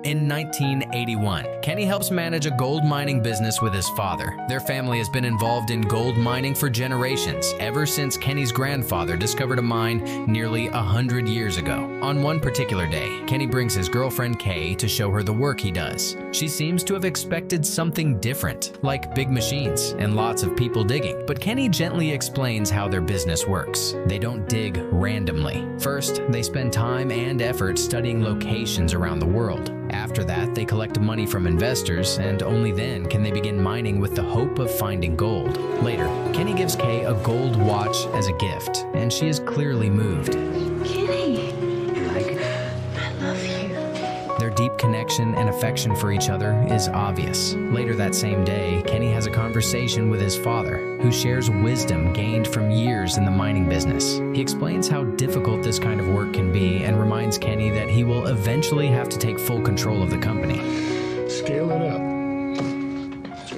In 1981, Kenny helps manage a gold mining business with his father. Their family has been involved in gold mining for generations, ever since Kenny's grandfather discovered a mine nearly 100 years ago. On one particular day, Kenny brings his girlfriend Kay to show her the work he does. She seems to have expected something different, like big machines and lots of people digging. But Kenny gently explains how their business works. They don't dig randomly. First, they spend time and effort studying locations around the world. After that, they collect money from investors, and only then can they begin mining with the hope of finding gold. Later, Kenny gives Kay a gold watch as a gift, and she is clearly moved. Kenny, I love you. Their deep connection and affection for each other is obvious. Later that same day, Kenny has a conversation with his father, who shares wisdom gained from years in the mining business. He explains how difficult this kind of work can be and reminds Kenny that he will eventually have to take full control of the company. Scale it up.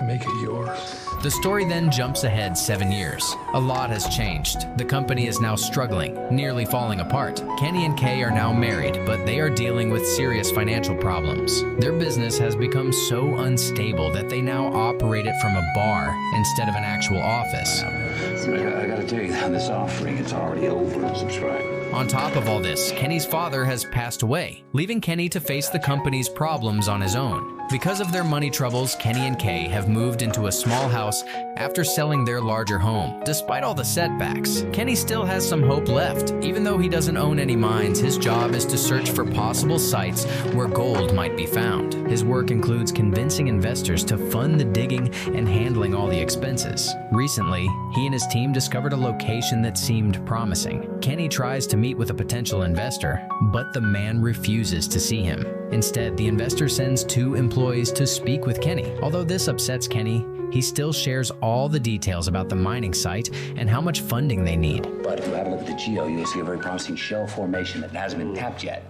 Make it yours. The story then jumps ahead 7 years. A lot has changed. The company is now struggling, nearly falling apart. Kenny and Kay are now married, but they are dealing with serious financial problems. Their business has become so unstable that they now operate it from a bar instead of an actual office. I gotta tell you, this offering, it's already oversubscribed. On top of all this, Kenny's father has passed away, leaving Kenny to face the company's problems on his own. Because of their money troubles, Kenny and Kay have moved into a small house after selling their larger home. Despite all the setbacks, Kenny still has some hope left. Even though he doesn't own any mines, his job is to search for possible sites where gold might be found. His work includes convincing investors to fund the digging and handling all the expenses. Recently, he and his team discovered a location that seemed promising. Kenny tries to meet with a potential investor, but the man refuses to see him. Instead, the investor sends 2 employees to speak with Kenny. Although this upsets Kenny, he still shares all the details about the mining site and how much funding they need. But if you have a look at the geo, you'll see a very promising shell formation that hasn't been tapped yet.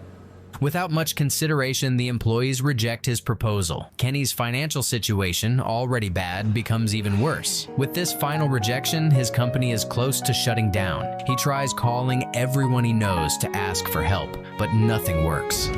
Without much consideration, the employees reject his proposal. Kenny's financial situation, already bad, becomes even worse. With this final rejection, his company is close to shutting down. He tries calling everyone he knows to ask for help, but nothing works.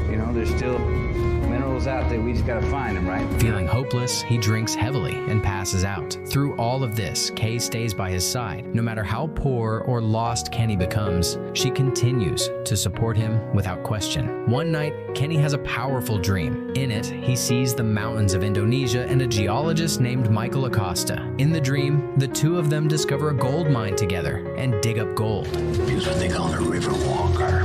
You know, there's still minerals out there. We just gotta find them, right? Feeling hopeless, he drinks heavily and passes out. Through all of this, Kay stays by his side. No matter how poor or lost Kenny becomes, she continues to support him without question. One night, Kenny has a powerful dream. In it, he sees the mountains of Indonesia and a geologist named Michael Acosta. In the dream, the 2 of them discover a gold mine together and dig up gold. Here's what they call a river walker.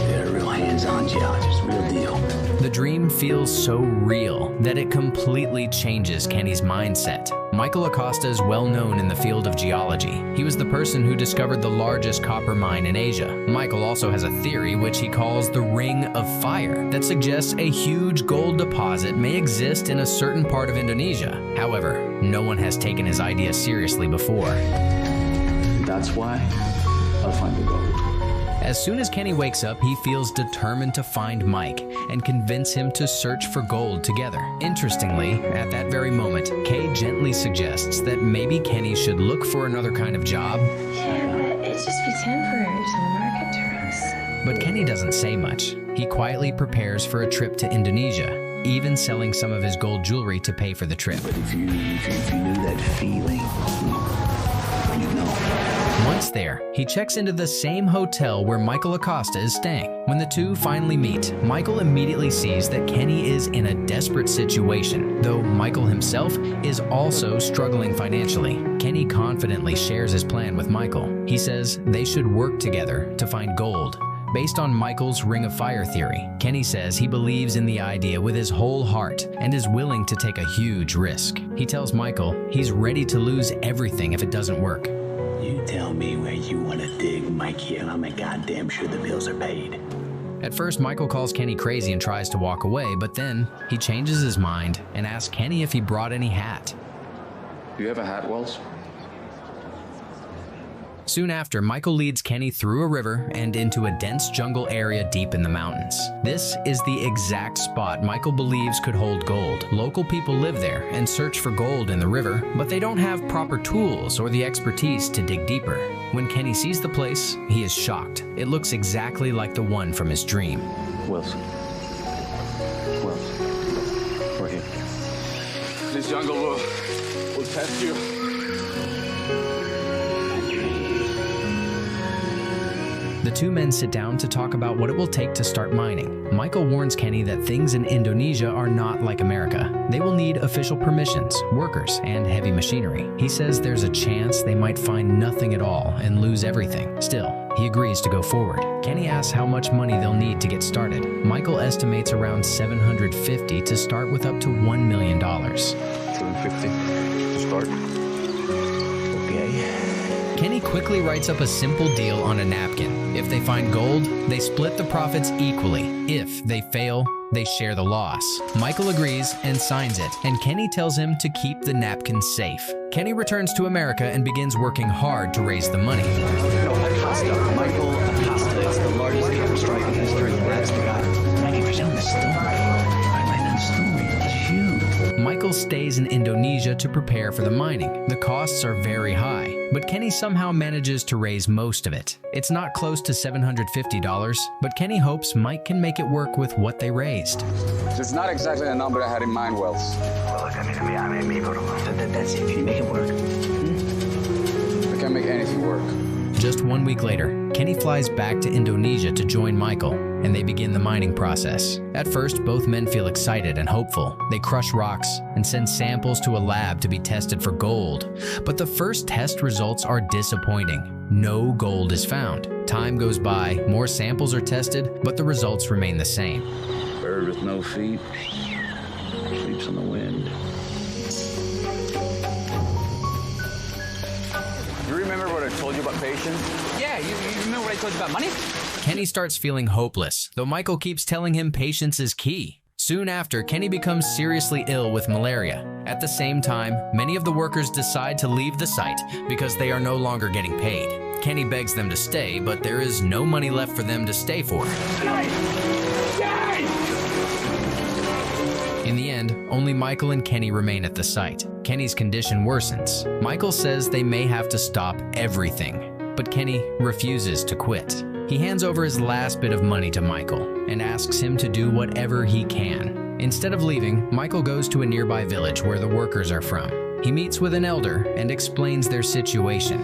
They're real hands-on geologists, real deal. The dream feels so real that it completely changes Kenny's mindset. Michael Acosta is well known in the field of geology. He was the person who discovered the largest copper mine in Asia. Michael also has a theory which he calls the Ring of Fire that suggests a huge gold deposit may exist in a certain part of Indonesia. However, no one has taken his idea seriously before. That's why I'll find the gold. As soon as Kenny wakes up, he feels determined to find Mike and convince him to search for gold together. Interestingly, at that very moment, Kay gently suggests that maybe Kenny should look for another kind of job. Yeah, but it'd just be temporary till the market turns. But Kenny doesn't say much. He quietly prepares for a trip to Indonesia, even selling some of his gold jewelry to pay for the trip. But if you knew that feeling, you'd know. Once there, he checks into the same hotel where Michael Acosta is staying. When the 2 finally meet, Michael immediately sees that Kenny is in a desperate situation, though Michael himself is also struggling financially. Kenny confidently shares his plan with Michael. He says they should work together to find gold. Based on Michael's Ring of Fire theory, Kenny says he believes in the idea with his whole heart and is willing to take a huge risk. He tells Michael he's ready to lose everything if it doesn't work. You tell me where you want to dig, Mikey, and I'll make goddamn sure the bills are paid. At first, Michael calls Kenny crazy and tries to walk away, but then he changes his mind and asks Kenny if he brought any hat. Do you have a hat, Wells? Soon after, Michael leads Kenny through a river and into a dense jungle area deep in the mountains. This is the exact spot Michael believes could hold gold. Local people live there and search for gold in the river, but they don't have proper tools or the expertise to dig deeper. When Kenny sees the place, he is shocked. It looks exactly like the one from his dream. Wells, jungle will test you. The two men sit down to talk about what it will take to start mining. Michael warns Kenny that things in Indonesia are not like America. They will need official permissions, workers, and heavy machinery. He says there's a chance they might find nothing at all and lose everything. Still, he agrees to go forward. Kenny asks how much money they'll need to get started. Michael estimates around $750 to start with up to $1 million. $750 to start. Okay. Kenny quickly writes up a simple deal on a napkin. If they find gold, they split the profits equally. If they fail, they share the loss. Michael agrees and signs it, and Kenny tells him to keep the napkin safe. Kenny returns to America and begins working hard to raise the money. No, Acosta. Michael Acosta. It's the largest camera strike in history. That's the guy. Thank you for telling the story. I read that story. It's huge. Michael stays in Indonesia to prepare for the mining. The costs are very high, but Kenny somehow manages to raise most of it. It's not close to $750, but Kenny hopes Mike can make it work with what they raised. It's not exactly the number I had in mind, Wells. Well, look, that's it. Can you make it work? I can't make anything work. Just 1 week later, Kenny flies back to Indonesia to join Michael, and they begin the mining process. At first, both men feel excited and hopeful. They crush rocks and send samples to a lab to be tested for gold. But the first test results are disappointing. No gold is found. Time goes by, more samples are tested, but the results remain the same. Bird with no feet sleeps on the wind. You remember what I told you about patience? Yeah, you remember what I told you about money? Kenny starts feeling hopeless, though Michael keeps telling him patience is key. Soon after, Kenny becomes seriously ill with malaria. At the same time, many of the workers decide to leave the site because they are no longer getting paid. Kenny begs them to stay, but there is no money left for them to stay for. In the end, only Michael and Kenny remain at the site. Kenny's condition worsens. Michael says they may have to stop everything, but Kenny refuses to quit. He hands over his last bit of money to Michael and asks him to do whatever he can. Instead of leaving, Michael goes to a nearby village where the workers are from. He meets with an elder and explains their situation.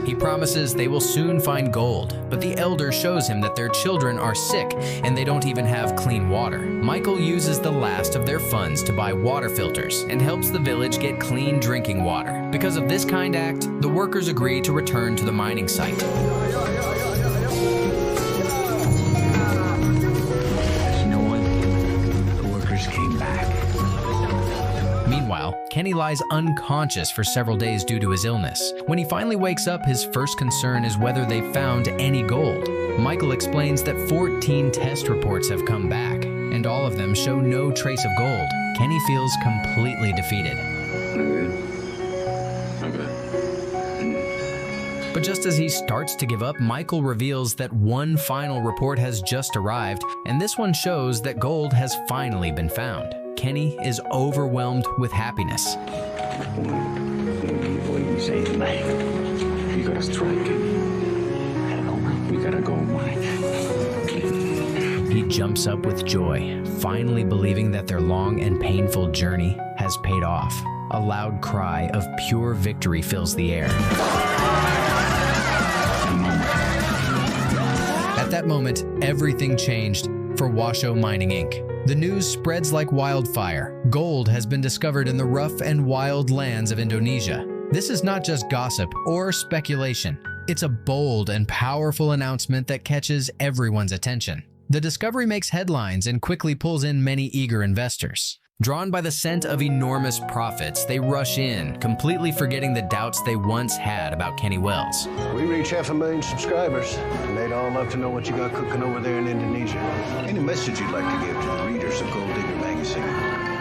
He promises they will soon find gold, but the elder shows him that their children are sick and they don't even have clean water. Michael uses the last of their funds to buy water filters and helps the village get clean drinking water. Because of this kind act, the workers agree to return to the mining site. Meanwhile, Kenny lies unconscious for several days due to his illness. When he finally wakes up, his first concern is whether they found any gold. Michael explains that 14 test reports have come back, and all of them show no trace of gold. Kenny feels completely defeated. But just as he starts to give up, Michael reveals that one final report has just arrived, and this one shows that gold has finally been found. Kenny is overwhelmed with happiness. What do you say tonight? You gotta strike. We gotta go mine. He jumps up with joy, finally believing that their long and painful journey has paid off. A loud cry of pure victory fills the air. At that moment, everything changed for Washoe Mining Inc. The news spreads like wildfire. Gold has been discovered in the rough and wild lands of Indonesia. This is not just gossip or speculation. It's a bold and powerful announcement that catches everyone's attention. The discovery makes headlines and quickly pulls in many eager investors. Drawn by the scent of enormous profits, they rush in, completely forgetting the doubts they once had about Kenny Wells. We reach 500,000 subscribers, and they'd all love to know what you got cooking over there in Indonesia. Any message you'd like to give to the readers of Gold Digger magazine?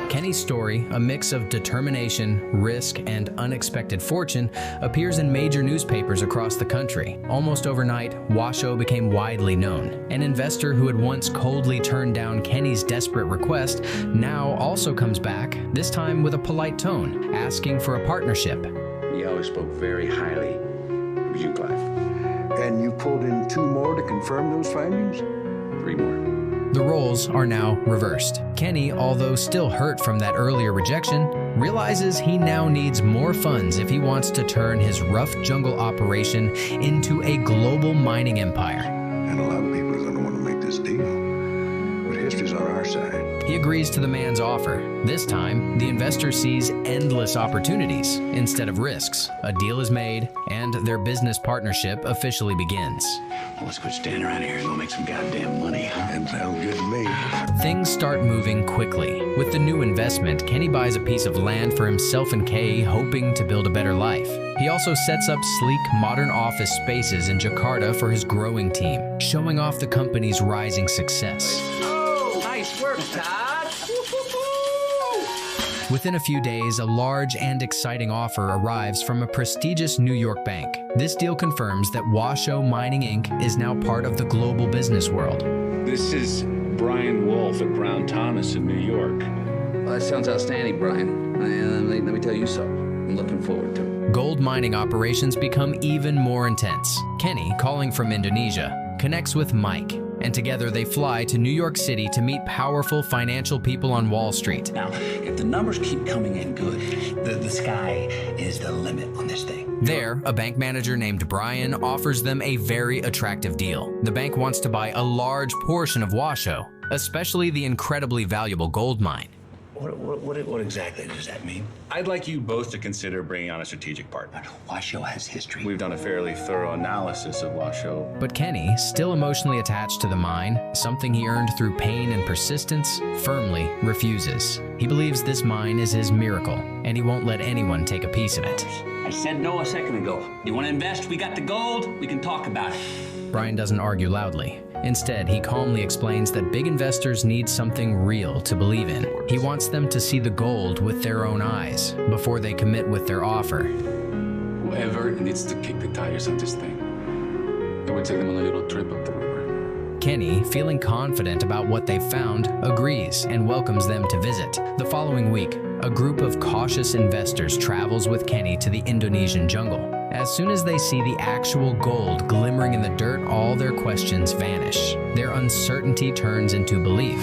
Kenny's story, a mix of determination, risk, and unexpected fortune, appears in major newspapers across the country. Almost overnight, Washoe became widely known. An investor who had once coldly turned down Kenny's desperate request now also comes back, this time with a polite tone, asking for a partnership. He always spoke very highly of you, Clive. And you pulled in 2 more to confirm those findings? 3 more. The roles are now reversed. Kenny, although still hurt from that earlier rejection, realizes he now needs more funds if he wants to turn his rough jungle operation into a global mining empire. And a lot of people are going to want to make this deal. But history's on our side. He agrees to the man's offer. This time, the investor sees endless opportunities instead of risks. A deal is made, and their business partnership officially begins. Well, let's quit standing around here and go make some goddamn money, huh? That sounds good to me. Things start moving quickly. With the new investment, Kenny buys a piece of land for himself and Kay, hoping to build a better life. He also sets up sleek, modern office spaces in Jakarta for his growing team, showing off the company's rising success. Oh, nice work, Todd. Within a few days, a large and exciting offer arrives from a prestigious New York bank. This deal confirms that Washoe Mining Inc. is now part of the global business world. This is Brian Wolf at Brown Thomas in New York. Well, that sounds outstanding, Brian. Let me tell you something. I'm looking forward to it. Gold mining operations become even more intense. Kenny, calling from Indonesia, connects with Mike, and together they fly to New York City to meet powerful financial people on Wall Street. Now, if the numbers keep coming in good, the sky is the limit on this thing. There, a bank manager named Brian offers them a very attractive deal. The bank wants to buy a large portion of Washoe, especially the incredibly valuable gold mine. What exactly does that mean? I'd like you both to consider bringing on a strategic partner. Washoe has history. We've done a fairly thorough analysis of Washoe. But Kenny, still emotionally attached to the mine, something he earned through pain and persistence, firmly refuses. He believes this mine is his miracle, and he won't let anyone take a piece of it. I said no a second ago. You want to invest? We got the gold. We can talk about it. Brian doesn't argue loudly. Instead, he calmly explains that big investors need something real to believe in. He wants them to see the gold with their own eyes before they commit with their offer. Whoever needs to kick the tires on this thing, I would take them on a little trip up the river. Kenny, feeling confident about what they've found, agrees and welcomes them to visit. The following week, a group of cautious investors travels with Kenny to the Indonesian jungle. As soon as they see the actual gold glimmering in the dirt, all their questions vanish. Their uncertainty turns into belief.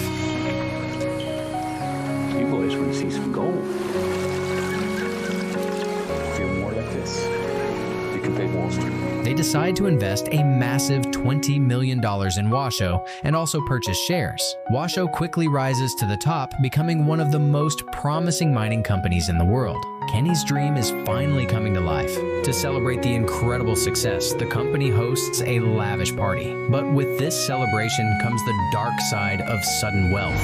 You boys want to see some gold. Feel more like this. You can take Wall Street. They decide to invest a massive $20 million in Washoe and also purchase shares. Washoe quickly rises to the top, becoming one of the most promising mining companies in the world. Kenny's dream is finally coming to life. To celebrate the incredible success, the company hosts a lavish party. But with this celebration comes the dark side of sudden wealth.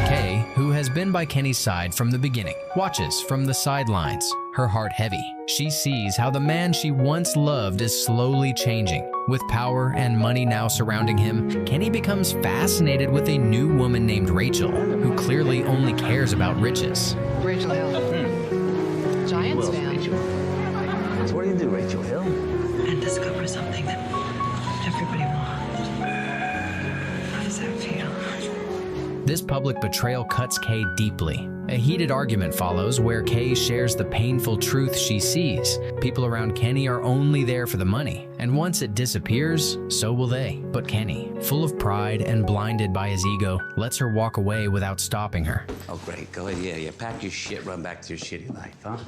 Kay, who has been by Kenny's side from the beginning, watches from the sidelines, her heart heavy. She sees how the man she once loved is slowly changing. With power and money now surrounding him, Kenny becomes fascinated with a new woman named Rachel, who clearly only cares about riches. Rachel Hill. Giants fan. Rachel? So what do you do, Rachel Hill? And discover something that everybody wants. How does that feel? This public betrayal cuts Kay deeply. A heated argument follows where Kay shares the painful truth she sees. People around Kenny are only there for the money, and once it disappears, so will they. But Kenny, full of pride and blinded by his ego, lets her walk away without stopping her. Oh, great. Go ahead. Yeah. Pack your shit, run back to your shitty life, huh?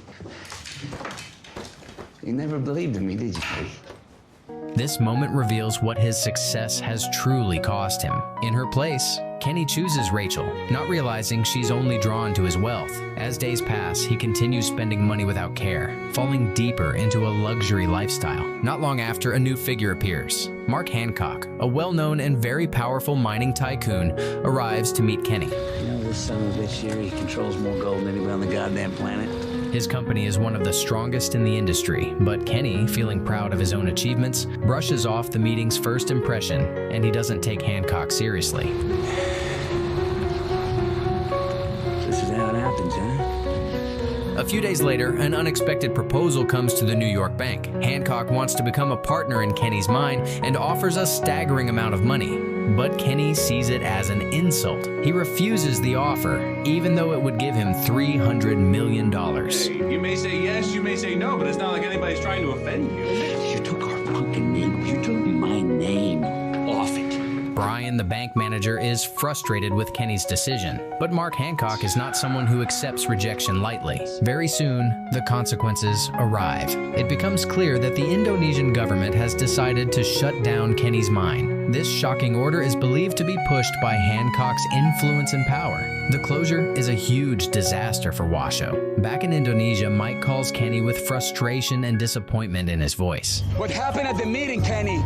You never believed in me, did you, Kay? This moment reveals what his success has truly cost him. In her place, Kenny chooses Rachel, not realizing she's only drawn to his wealth. As days pass, he continues spending money without care, falling deeper into a luxury lifestyle. Not long after, a new figure appears. Mark Hancock, a well-known and very powerful mining tycoon, arrives to meet Kenny. You know, this son of a bitch here, he controls more gold than anybody on the goddamn planet. His company is one of the strongest in the industry, but Kenny, feeling proud of his own achievements, brushes off the meeting's first impression, and he doesn't take Hancock seriously. This is how it happens, huh? A few days later, an unexpected proposal comes to the New York bank. Hancock wants to become a partner in Kenny's mine and offers a staggering amount of money. But Kenny sees it as an insult. He refuses the offer, even though it would give him $300 million. Hey, you may say yes, you may say no, but it's not like anybody's trying to offend you. You took our fucking name. You took Brian, the bank manager, is frustrated with Kenny's decision, but Mark Hancock is not someone who accepts rejection lightly. Very soon, the consequences arrive. It becomes clear that the Indonesian government has decided to shut down Kenny's mine. This shocking order is believed to be pushed by Hancock's influence and power. The closure is a huge disaster for Washoe. Back in Indonesia, Mike calls Kenny with frustration and disappointment in his voice. What happened at the meeting, Kenny?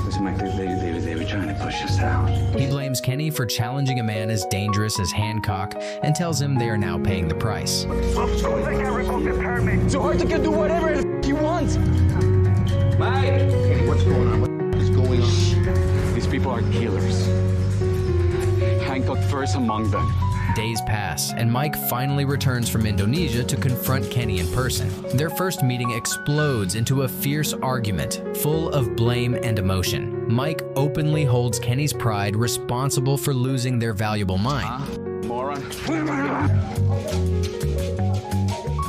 Listen, Mike, they were trying to push us out. He blames Kenny for challenging a man as dangerous as Hancock and tells him they are now paying the price. So Arthur can do whatever he wants. Mike! Kenny, what's going on? What is going on? These people are killers. Hancock first among them. Days pass, and Mike finally returns from Indonesia to confront Kenny in person. Their first meeting explodes into a fierce argument, full of blame and emotion. Mike openly holds Kenny's pride responsible for losing their valuable mine. Moron.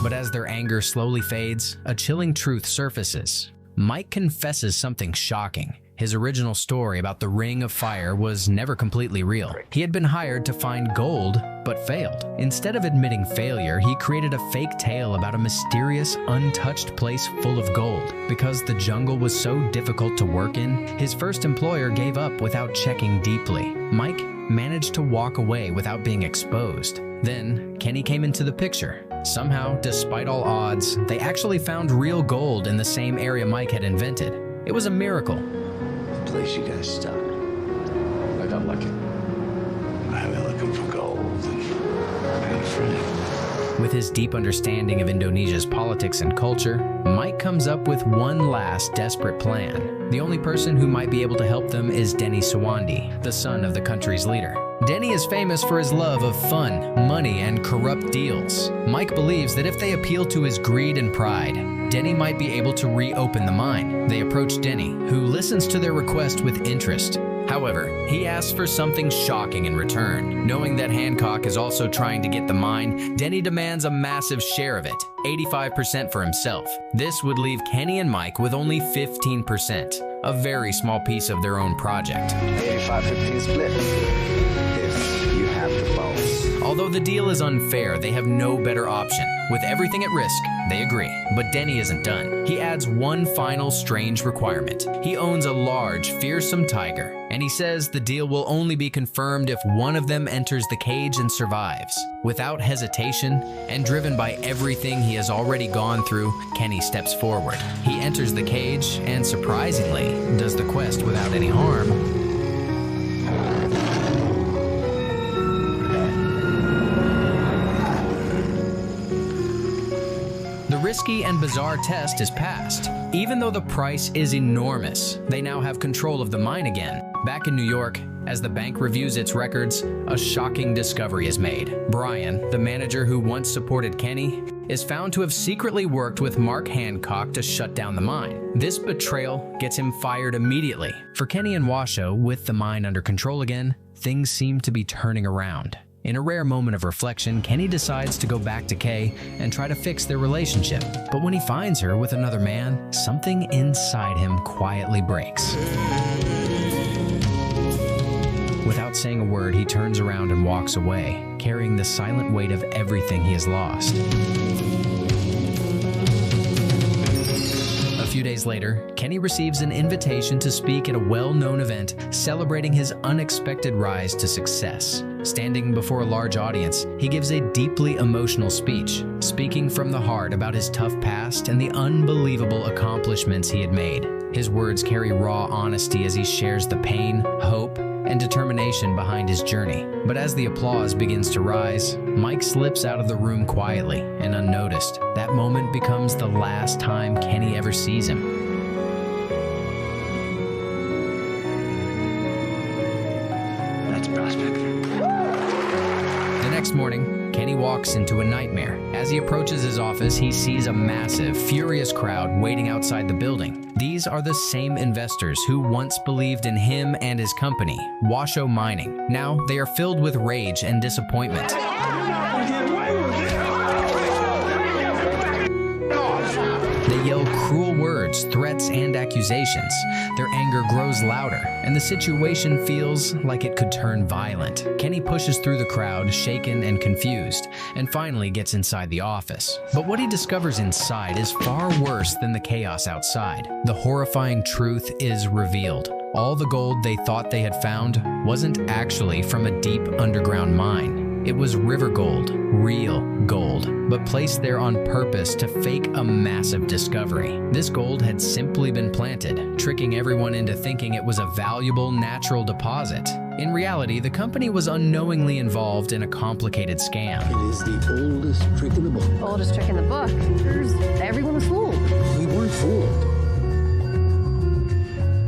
But as their anger slowly fades, a chilling truth surfaces. Mike confesses something shocking. His original story about the Ring of Fire was never completely real. He had been hired to find gold, but failed. Instead of admitting failure, he created a fake tale about a mysterious, untouched place full of gold. Because the jungle was so difficult to work in, his first employer gave up without checking deeply. Mike managed to walk away without being exposed. Then, Kenny came into the picture. Somehow, despite all odds, they actually found real gold in the same area Mike had invented. It was a miracle. Place you guys stuck. I got lucky. I've been looking for gold and a friend. With his deep understanding of Indonesia's politics and culture, Mike comes up with one last desperate plan. The only person who might be able to help them is Denny Suwandi, the son of the country's leader. Denny is famous for his love of fun, money, and corrupt deals. Mike believes that if they appeal to his greed and pride, Denny might be able to reopen the mine. They approach Denny, who listens to their request with interest. However, he asks for something shocking in return. Knowing that Hancock is also trying to get the mine, Denny demands a massive share of it, 85% for himself. This would leave Kenny and Mike with only 15%, a very small piece of their own project. 85-15 split. If you have the balls. Although the deal is unfair, they have no better option. With everything at risk, they agree. But Denny isn't done. He adds one final strange requirement. He owns a large, fearsome tiger, and he says the deal will only be confirmed if one of them enters the cage and survives. Without hesitation, and driven by everything he has already gone through, Kenny steps forward. He enters the cage and, surprisingly, does the quest without any harm. The risky and bizarre test is passed. Even though the price is enormous, they now have control of the mine again. Back in New York, as the bank reviews its records, a shocking discovery is made. Brian, the manager who once supported Kenny, is found to have secretly worked with Mark Hancock to shut down the mine. This betrayal gets him fired immediately. For Kenny and Washoe, with the mine under control again, things seem to be turning around. In a rare moment of reflection, Kenny decides to go back to Kay and try to fix their relationship. But when he finds her with another man, something inside him quietly breaks. Without saying a word, he turns around and walks away, carrying the silent weight of everything he has lost. A few days later, Kenny receives an invitation to speak at a well-known event celebrating his unexpected rise to success. Standing before a large audience, he gives a deeply emotional speech, speaking from the heart about his tough past and the unbelievable accomplishments he had made. His words carry raw honesty as he shares the pain, hope, and determination behind his journey. But as the applause begins to rise, Mike slips out of the room quietly and unnoticed. That moment becomes the last time Kenny ever sees him. That's prospector. The next morning, Kenny walks into a nightmare. As he approaches his office, he sees a massive, furious crowd waiting outside the building. These are the same investors who once believed in him and his company, Washoe Mining. Now, they are filled with rage and disappointment. They yell cruel words, threats, and accusations. Their anger grows louder, and the situation feels like it could turn violent. Kenny pushes through the crowd, shaken and confused, and finally gets inside the office. But what he discovers inside is far worse than the chaos outside. The horrifying truth is revealed. All the gold they thought they had found wasn't actually from a deep underground mine. It was river gold, real gold, but placed there on purpose to fake a massive discovery. This gold had simply been planted, tricking everyone into thinking it was a valuable natural deposit. In reality, the company was unknowingly involved in a complicated scam. It is the oldest trick in the book. Oldest trick in the book. Everyone was fooled. We weren't fooled.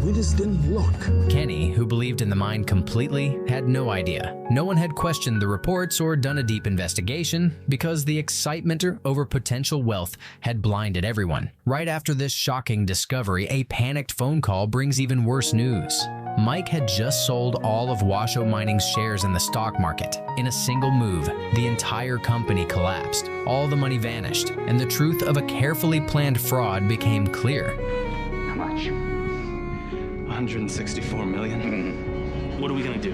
We just didn't look. Kenny, who believed in the mine completely, had no idea. No one had questioned the reports or done a deep investigation because the excitement over potential wealth had blinded everyone. Right after this shocking discovery, a panicked phone call brings even worse news. Mike had just sold all of Washoe Mining's shares in the stock market. In a single move, the entire company collapsed. All the money vanished, and the truth of a carefully planned fraud became clear. How much? 164 million. What are we gonna do?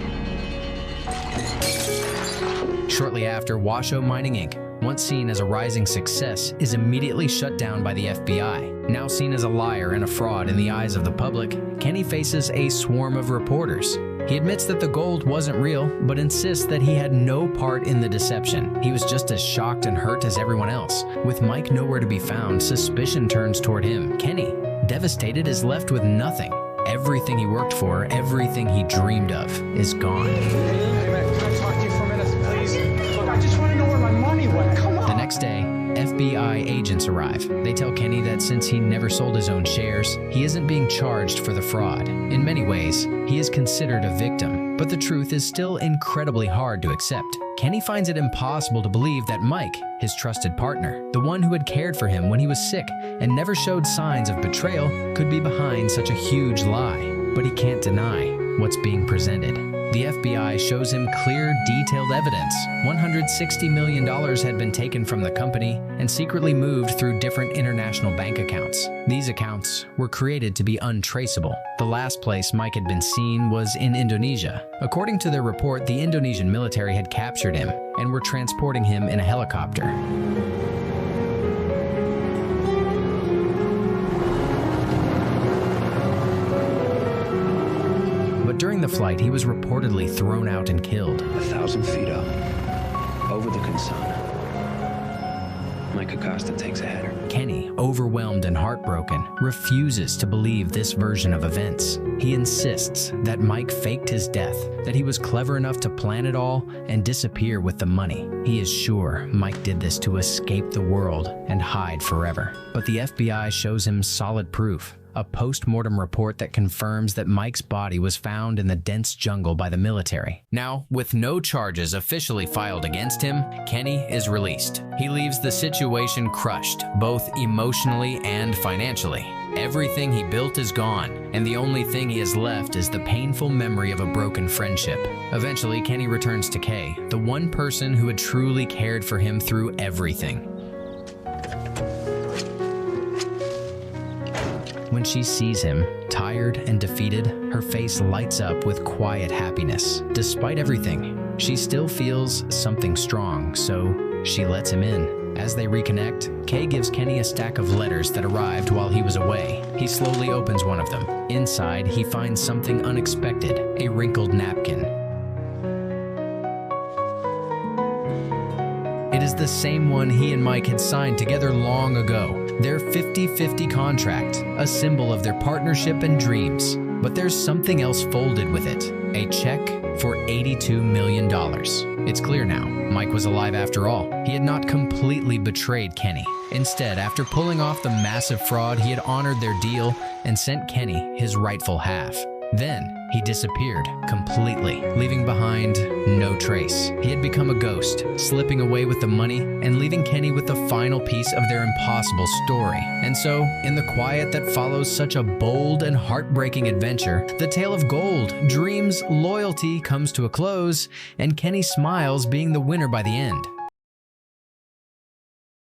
Shortly after, Washoe Mining Inc., once seen as a rising success, is immediately shut down by the FBI. Now seen as a liar and a fraud in the eyes of the public, Kenny faces a swarm of reporters. He admits that the gold wasn't real, but insists that he had no part in the deception. He was just as shocked and hurt as everyone else. With Mike nowhere to be found, suspicion turns toward him. Kenny, devastated, is left with nothing. Everything he worked for, everything he dreamed of, is gone. Hey, man, can I talk to you for a minute, please? Look, I just want to know where my money went. Come on. The next day, FBI agents arrive. They tell Kenny that since he never sold his own shares, he isn't being charged for the fraud. In many ways, he is considered a victim, but the truth is still incredibly hard to accept. Kenny finds it impossible to believe that Mike, his trusted partner, the one who had cared for him when he was sick and never showed signs of betrayal, could be behind such a huge lie. But he can't deny what's being presented. The FBI shows him clear, detailed evidence. $160 million had been taken from the company and secretly moved through different international bank accounts. These accounts were created to be untraceable. The last place Mike had been seen was in Indonesia. According to their report, the Indonesian military had captured him and were transporting him in a helicopter. During the flight, he was reportedly thrown out and killed. 1,000 feet up, over the Consana. Mike Acosta takes a header. Kenny, overwhelmed and heartbroken, refuses to believe this version of events. He insists that Mike faked his death, that he was clever enough to plan it all and disappear with the money. He is sure Mike did this to escape the world and hide forever. But the FBI shows him solid proof. A post-mortem report that confirms that Mike's body was found in the dense jungle by the military. Now, with no charges officially filed against him, Kenny is released. He leaves the situation crushed, both emotionally and financially. Everything he built is gone, and the only thing he has left is the painful memory of a broken friendship. Eventually, Kenny returns to Kay, the one person who had truly cared for him through everything. When she sees him, tired and defeated, her face lights up with quiet happiness. Despite everything, she still feels something strong, so she lets him in. As they reconnect, Kay gives Kenny a stack of letters that arrived while he was away. He slowly opens one of them. Inside, he finds something unexpected, a wrinkled napkin. It is the same one he and Mike had signed together long ago. Their 50-50 contract, a symbol of their partnership and dreams. But there's something else folded with it, a check for $82 million. It's clear now, Mike was alive after all. He had not completely betrayed Kenny. Instead, after pulling off the massive fraud, he had honored their deal and sent Kenny his rightful half. Then, he disappeared completely, leaving behind no trace. He had become a ghost, slipping away with the money and leaving Kenny with the final piece of their impossible story. And so, in the quiet that follows such a bold and heartbreaking adventure, the tale of gold, dreams, loyalty comes to a close, and Kenny smiles being the winner by the end.